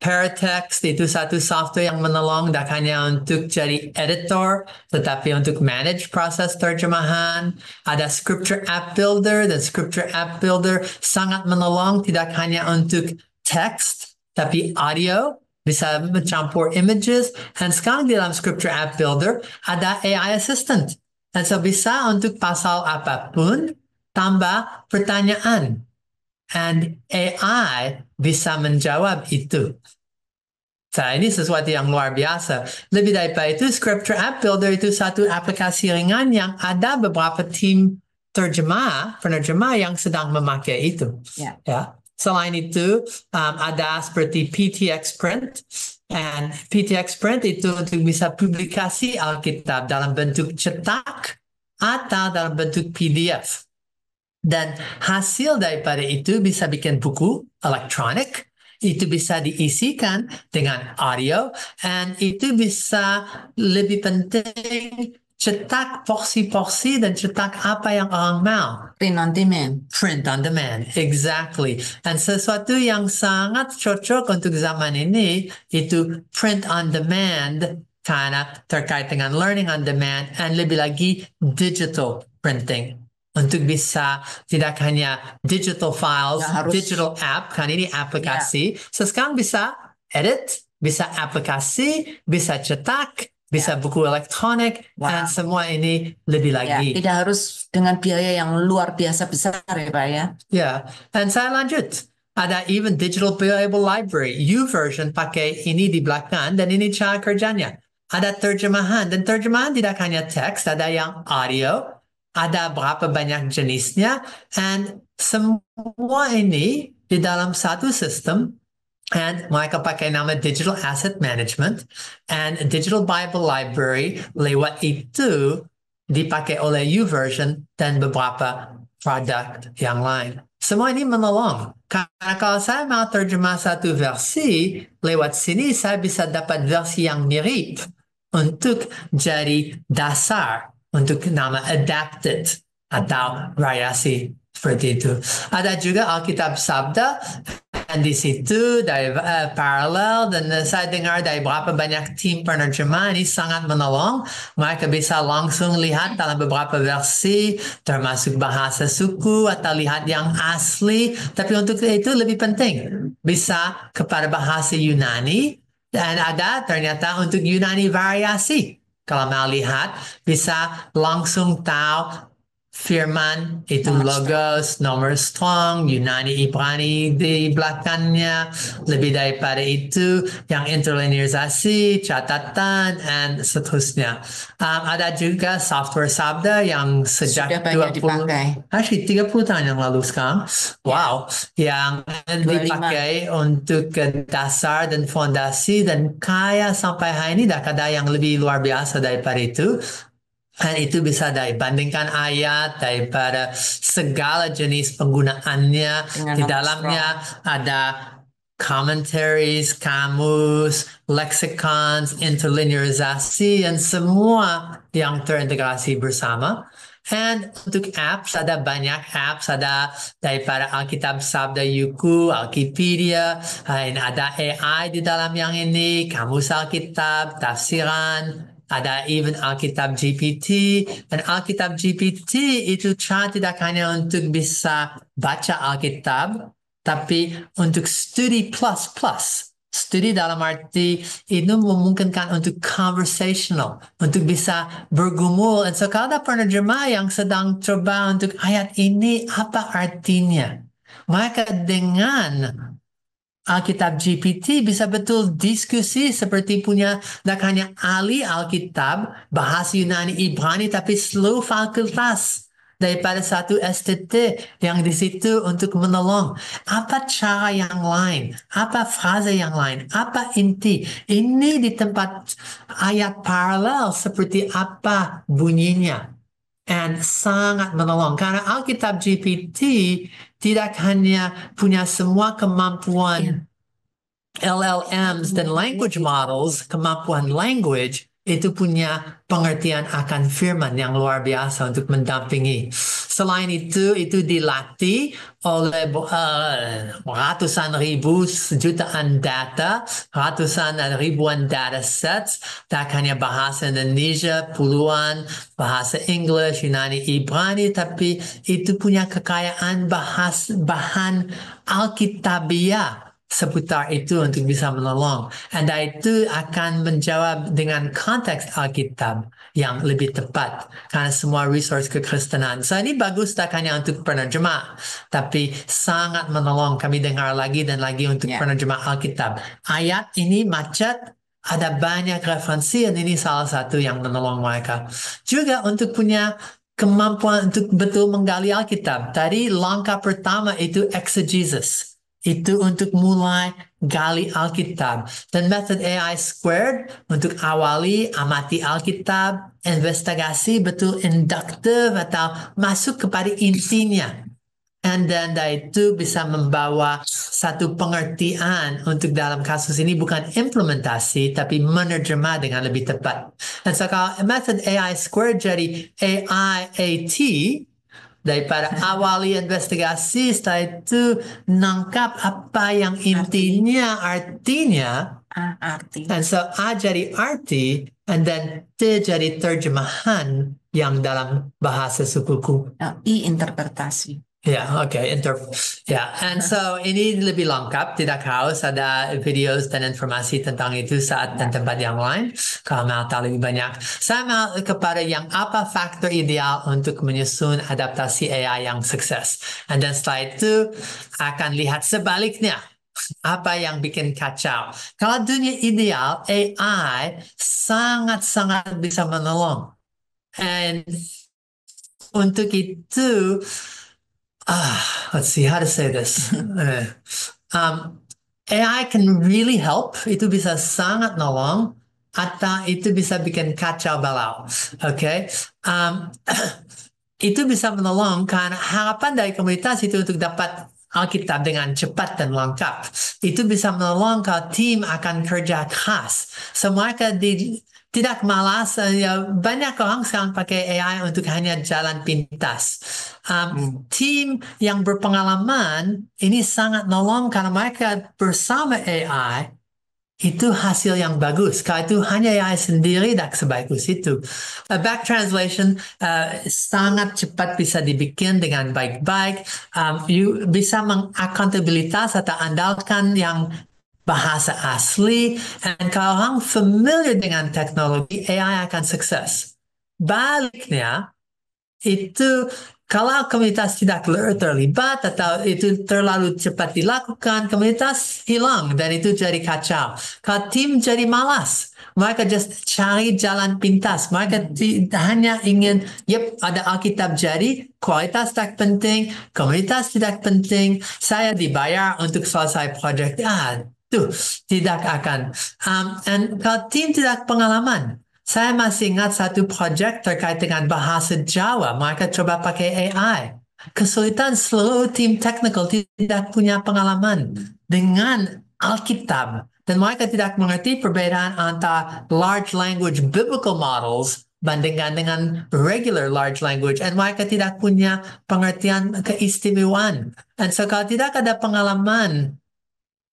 Paratext itu satu software yang menolong tak hanya untuk jadi editor, tetapi untuk manage proses terjemahan. Ada Scripture App Builder, dan Scripture App Builder sangat menolong tidak hanya untuk teks, tapi audio, bisa mencampur images. Dan sekarang di dalam Scripture App Builder ada AI Assistant. Dan so bisa untuk pasal apapun, tambah pertanyaan. And AI bisa menjawab itu. Ini sesuatu yang luar biasa. Lebih daripada itu, Scripture App Builder itu satu aplikasi ringan yang ada beberapa tim penerjemah yang sedang memakai itu. Ya. Selain itu, ada seperti PTX Print. And PTX Print itu untuk bisa publikasi Alkitab dalam bentuk cetak atau dalam bentuk PDF. Dan hasil daripada itu bisa bikin buku elektronik, itu bisa diisikan dengan audio, dan itu bisa lebih penting cetak porsi-porsi dan cetak apa yang orang mau. Print on demand. Print on demand, exactly. Dan sesuatu yang sangat cocok untuk zaman ini itu print on demand karena terkait dengan learning on demand dan lebih lagi digital printing. Untuk bisa tidak hanya digital files, digital app, kan ini aplikasi. Sekarang bisa edit, bisa aplikasi, bisa cetak, bisa buku elektronik, dan semua ini lebih lagi. Tidak harus dengan biaya yang luar biasa besar ya Pak ya. Ya, dan saya lanjut. Ada even Digital Bible Library, YouVersion pakai ini di belakang, dan ini cara kerjanya. Ada terjemahan, dan terjemahan tidak hanya teks, ada yang audio, ada berapa banyak jenisnya, dan semua ini di dalam satu sistem, and mereka pakai nama Digital Asset Management, and Digital Bible Library lewat itu dipakai oleh YouVersion dan beberapa produk yang lain. Semua ini menolong. Karena kalau saya mau terjemah satu versi, lewat sini saya bisa dapat versi yang mirip untuk jadi dasar untuk nama adapted atau variasi seperti itu. Ada juga Alkitab Sabda, dan di situ dari paralel, dan saya dengar dari beberapa banyak tim penerjemah ini sangat menolong. Mereka bisa langsung lihat dalam beberapa versi, termasuk bahasa suku atau lihat yang asli. Tapi untuk itu lebih penting, bisa kepada bahasa Yunani, dan ada ternyata untuk Yunani variasi. Kalau mau lihat, bisa langsung tahu firman itu logos, nomor strong, Yunani, Ibrani di belakangnya. Lebih daripada itu, yang interlinearisasi, catatan, dan seterusnya. Ada juga software Sabda yang sejak 30 tahun yang lalu sekarang. Wow, yang dipakai untuk dasar dan fondasi, dan kaya sampai hari ini dah ada yang lebih luar biasa daripada itu. Dan itu bisa dibandingkan ayat daripada segala jenis penggunaannya. Di dalamnya ada commentaries, kamus, lexicons, interlinearisasi, dan semua yang terintegrasi bersama. Dan untuk apps, ada banyak apps, ada daripada Alkitab Sabda Yuku, Alkipedia, ada AI di dalam yang ini, kamus Alkitab, tafsiran, ada even Alkitab GPT, dan Alkitab GPT itu tidak hanya untuk bisa baca Alkitab, tapi untuk studi plus. Studi dalam arti itu memungkinkan untuk conversational, untuk bisa bergumul. Dan so kalau ada penerjemah yang sedang coba untuk ayat ini apa artinya, maka dengan Alkitab GPT bisa betul diskusi seperti punya tak hanya ahli Alkitab, bahasa Yunani, Ibrani, tapi seluruh fakultas daripada satu STT yang di situ untuk menolong. Apa cara yang lain? Apa frasa yang lain? Apa inti? Ini di tempat ayat paralel seperti apa bunyinya. Dan sangat menolong. Karena Alkitab GPT tidak hanya punya semua kemampuan LLMs dan language models, kemampuan language, itu punya pengertian akan firman yang luar biasa untuk mendampingi. Selain itu dilatih oleh ratusan ribu, jutaan data, ratusan ribuan data sets, tak hanya bahasa Indonesia, puluhan bahasa Inggris, Yunani, Ibrani, tapi itu punya kekayaan bahan Alkitabiah seputar itu untuk bisa menolong. Dan itu akan menjawab dengan konteks Alkitab yang lebih tepat karena semua resource kekristenan. So ini bagus tak hanya untuk penerjemah, tapi sangat menolong. Kami dengar lagi dan lagi untuk penerjemah Alkitab. Ayat ini macet, ada banyak referensi dan ini salah satu yang menolong mereka. Juga untuk punya kemampuan untuk betul menggali Alkitab. Tadi langkah pertama itu exegesis. Itu untuk mulai gali Alkitab. Dan method AI squared untuk awali amati Alkitab, investigasi betul induktif atau masuk kepada intinya. And then itu bisa membawa satu pengertian untuk dalam kasus ini bukan implementasi, tapi menerjemah dengan lebih tepat. Dan so kalau method AI squared jadi AIAT, daripada awali investigasi, setelah itu nangkap apa yang intinya, artinya. Arti. And so A jadi arti, and then T jadi terjemahan yang dalam bahasa sukuku. I interpretasi. Ya, oke. And so ini lebih lengkap, tidak harus ada video dan informasi tentang itu saat dan tempat yang lain. Kalau mau tahu lebih banyak, saya mau kepada yang apa faktor ideal untuk menyusun adaptasi AI yang sukses. And then setelah itu akan lihat sebaliknya. Apa yang bikin kacau. Kalau dunia ideal, AI sangat-sangat bisa menolong. And untuk itu, let's see how to say this. AI can really help. Itu bisa sangat nolong. Atau itu bisa bikin kacau balau. Okay? Itu bisa menolong karena harapan dari komunitas itu untuk dapat Alkitab dengan cepat dan lengkap. Itu bisa menolong kalau tim akan kerja keras. So mereka tidak malas. Banyak orang sekarang pakai AI untuk hanya jalan pintas. Tim yang berpengalaman ini sangat nolong karena mereka bersama AI itu hasil yang bagus. Kalau itu hanya AI sendiri tak sebagus itu. Back translation sangat cepat bisa dibikin dengan baik-baik. You bisa mengakuntabilitas atau andalkan yang bahasa asli. Dan kalau orang familiar dengan teknologi, AI akan sukses. Baliknya, itu kalau komunitas tidak terlibat atau itu terlalu cepat dilakukan, komunitas hilang dan itu jadi kacau. Kalau tim jadi malas, mereka just cari jalan pintas. Mereka hanya ingin, ada Alkitab jadi, kualitas tak penting, komunitas tidak penting, saya dibayar untuk selesai proyek. Tuh, tidak akan. Dan kalau tim tidak pengalaman, saya masih ingat satu proyek terkait dengan bahasa Jawa. Mereka coba pakai AI. Kesulitan seluruh tim teknikal tidak punya pengalaman dengan Alkitab. Dan mereka tidak mengerti perbedaan antara large language biblical models bandingkan dengan regular large language. Dan mereka tidak punya pengertian keistimewaan. Dan so kalau tidak ada pengalaman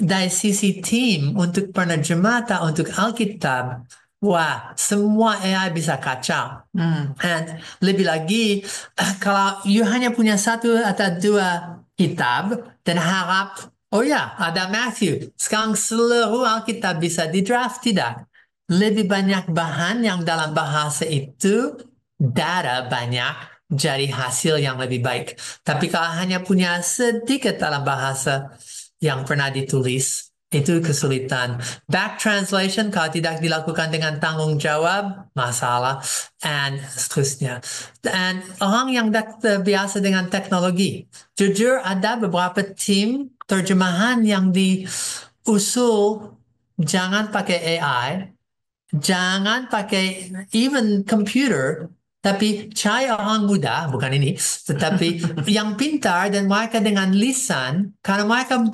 dari sisi tim untuk penerjemah atau untuk Alkitab, wah, semua AI bisa kacau. Dan lebih lagi, kalau you hanya punya satu atau dua kitab dan harap, ada Matthew. Sekarang seluruh Alkitab bisa di draft, tidak. Lebih banyak bahan yang dalam bahasa itu, data banyak, jadi hasil yang lebih baik. Tapi kalau hanya punya sedikit dalam bahasa yang pernah ditulis, itu kesulitan. Back translation kalau tidak dilakukan dengan tanggung jawab, masalah, dan seterusnya. Dan orang yang biasa dengan teknologi, jujur ada beberapa tim terjemahan yang diusul jangan pakai AI, jangan pakai even computer, tapi cari orang muda, bukan ini, tetapi yang pintar dan mereka dengan lisan, karena mereka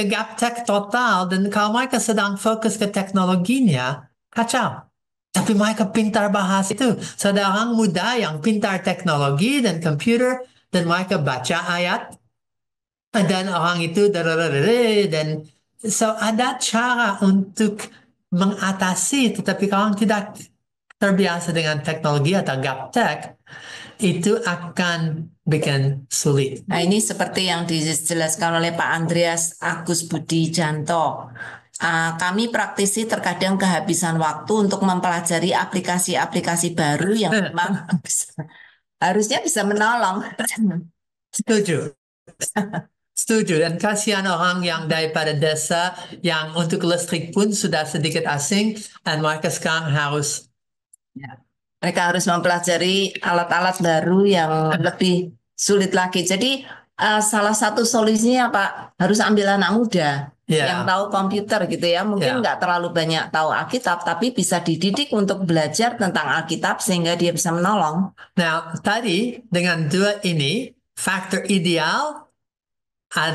gaptek total, dan kalau mereka sedang fokus ke teknologinya, kacau. Tapi mereka pintar bahasa itu. So, ada orang muda yang pintar teknologi dan komputer, dan mereka baca ayat, dan orang itu, dan so ada cara untuk mengatasi, tetapi kalau orang tidak terbiasa dengan teknologi atau gaptek, itu akan bikin sulit. Nah, ini seperti yang dijelaskan oleh Pak Andreas Agus Budi Janto. Kami praktisi terkadang kehabisan waktu untuk mempelajari aplikasi-aplikasi baru yang memang harusnya bisa menolong. Setuju. Setuju, dan kasihan orang yang daripada desa yang untuk listrik pun sudah sedikit asing, dan mereka sekarang harus Mereka harus mempelajari alat-alat baru yang lebih sulit lagi. Jadi salah satu solusinya Pak, harus ambil anak muda yang tahu komputer gitu ya. Mungkin nggak terlalu banyak tahu Alkitab, tapi bisa dididik untuk belajar tentang Alkitab sehingga dia bisa menolong. Nah, tadi dengan dua ini, faktor ideal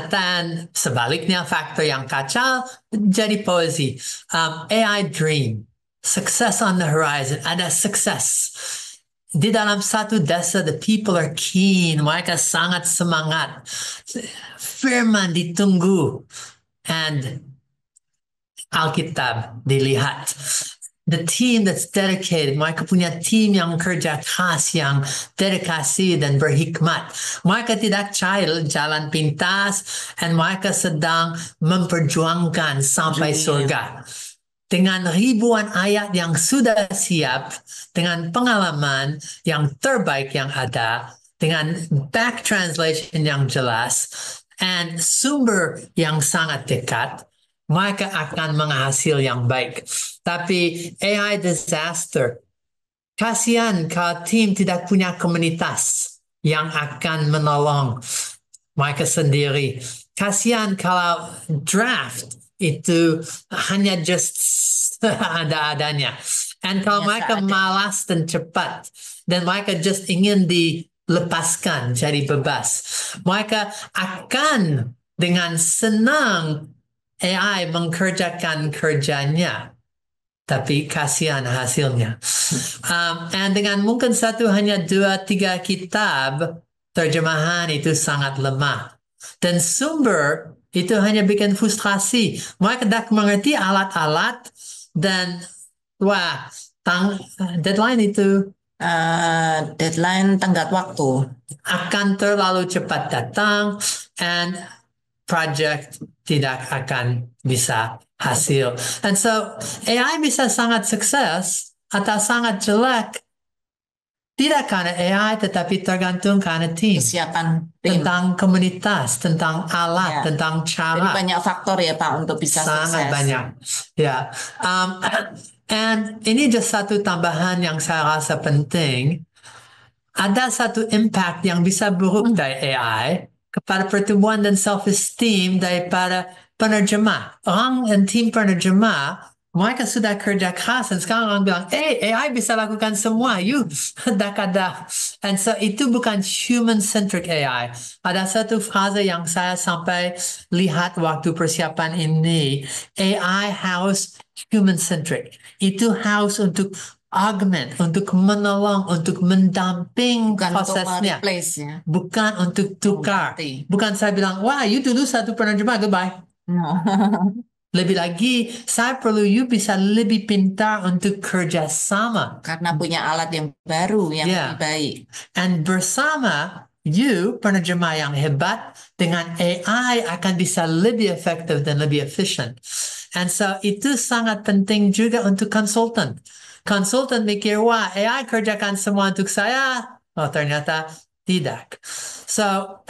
dan sebaliknya faktor yang kacau jadi poesi. AI dream, success on the horizon, ada sukses. Di dalam satu desa, the people are keen, mereka sangat semangat. Firman ditunggu, and Alkitab dilihat. The team that's dedicated, mereka punya tim yang kerja keras, yang dedikasi dan berhikmat. Mereka tidak jalan pintas, dan mereka sedang memperjuangkan sampai surga. Dengan ribuan ayat yang sudah siap, dengan pengalaman yang terbaik yang ada, dengan back translation yang jelas, and sumber yang sangat dekat, mereka akan menghasil yang baik. Tapi AI disaster, kasihan kalau tim tidak punya komunitas yang akan menolong mereka sendiri. Kasihan kalau draft itu hanya just ada-adanya. Dan kalau mereka malas dan cepat, dan mereka just ingin dilepaskan jadi bebas, mereka akan dengan senang AI mengerjakan kerjanya, tapi kasihan hasilnya. Dan dengan mungkin hanya 2-3 kitab, terjemahan itu sangat lemah. Dan sumber itu hanya bikin frustrasi. Mereka tidak mengerti alat-alat, dan deadline itu deadline tenggat waktu akan terlalu cepat datang, and project tidak akan bisa hasil. And so AI bisa sangat sukses atau sangat jelek, tidak karena AI, tetapi tergantung karena tim. Kesiapan tim. Tentang komunitas, tentang alat, tentang cara. Jadi banyak faktor ya Pak untuk bisa sangat sukses. Banyak. Ya. And ini just satu tambahan yang saya rasa penting. Ada satu impact yang bisa buruk dari AI kepada pertumbuhan dan self-esteem daripada penerjemah. Orang dan tim penerjemah, mereka sudah kerja keras, dan sekarang orang bilang, AI bisa lakukan semua, dak ada. And so itu bukan human-centric AI. Ada satu frase yang saya sampai lihat waktu persiapan ini, AI harus human-centric. Itu harus untuk augment, untuk menolong, untuk mendamping prosesnya. Bukan untuk tukar. Bukan saya bilang, you dulu satu penerjemah, goodbye. No. Lebih lagi, saya perlu you bisa lebih pintar untuk kerja sama. Karena punya alat yang baru, yang lebih baik. And bersama, you, penerjemah yang hebat, dengan AI akan bisa lebih efektif dan lebih efisien. And so, itu sangat penting juga untuk konsultan. Konsultan mikir, AI kerjakan semua untuk saya. Ternyata tidak. So,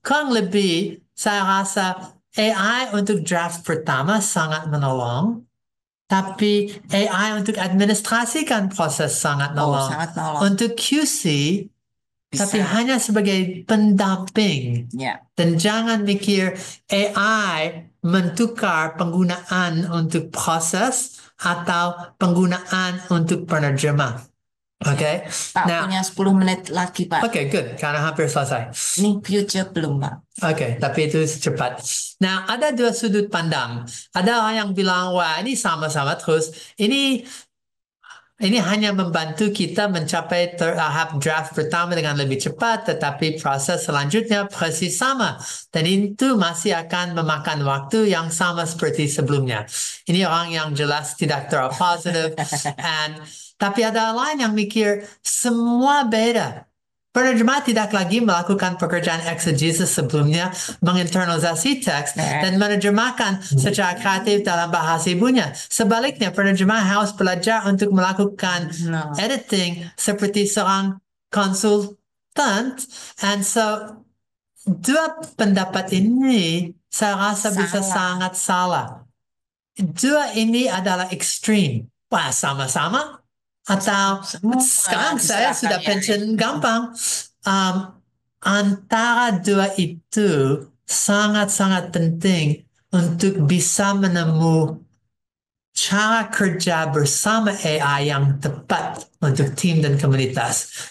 kurang lebih, saya rasa AI untuk draft pertama sangat menolong. Tapi AI untuk administrasikan proses sangat menolong. Sangat menolong. Untuk QC, bisa. Tapi hanya sebagai pendamping. Dan jangan mikir AI mentukar penggunaan untuk proses atau penggunaan untuk penerjemah. Oke. Pak punya 10 menit lagi Pak. Oke, good. Karena hampir selesai. Ini future belum Pak. Oke, tapi itu cepat. Nah, ada dua sudut pandang. Ada orang yang bilang, ini sama-sama terus. Ini Ini hanya membantu kita mencapai tahap draft pertama dengan lebih cepat, tetapi proses selanjutnya persis sama. Dan itu masih akan memakan waktu yang sama seperti sebelumnya. Ini orang yang jelas tidak terlalu positif. Tapi ada lain yang mikir, semua beda. Penerjemah tidak lagi melakukan pekerjaan eksegesis sebelumnya, menginternalisasi teks, dan menerjemahkan secara kreatif dalam bahasa ibunya. Sebaliknya, penerjemah harus belajar untuk melakukan editing seperti seorang konsultan. And so, dua pendapat ini saya rasa bisa sangat salah. Dua ini adalah ekstrim. Wah, sama-sama. Atau sekarang saya sudah pensiun gampang. Antara dua itu sangat-sangat penting untuk bisa menemukan cara kerja bersama AI yang tepat untuk tim dan komunitas.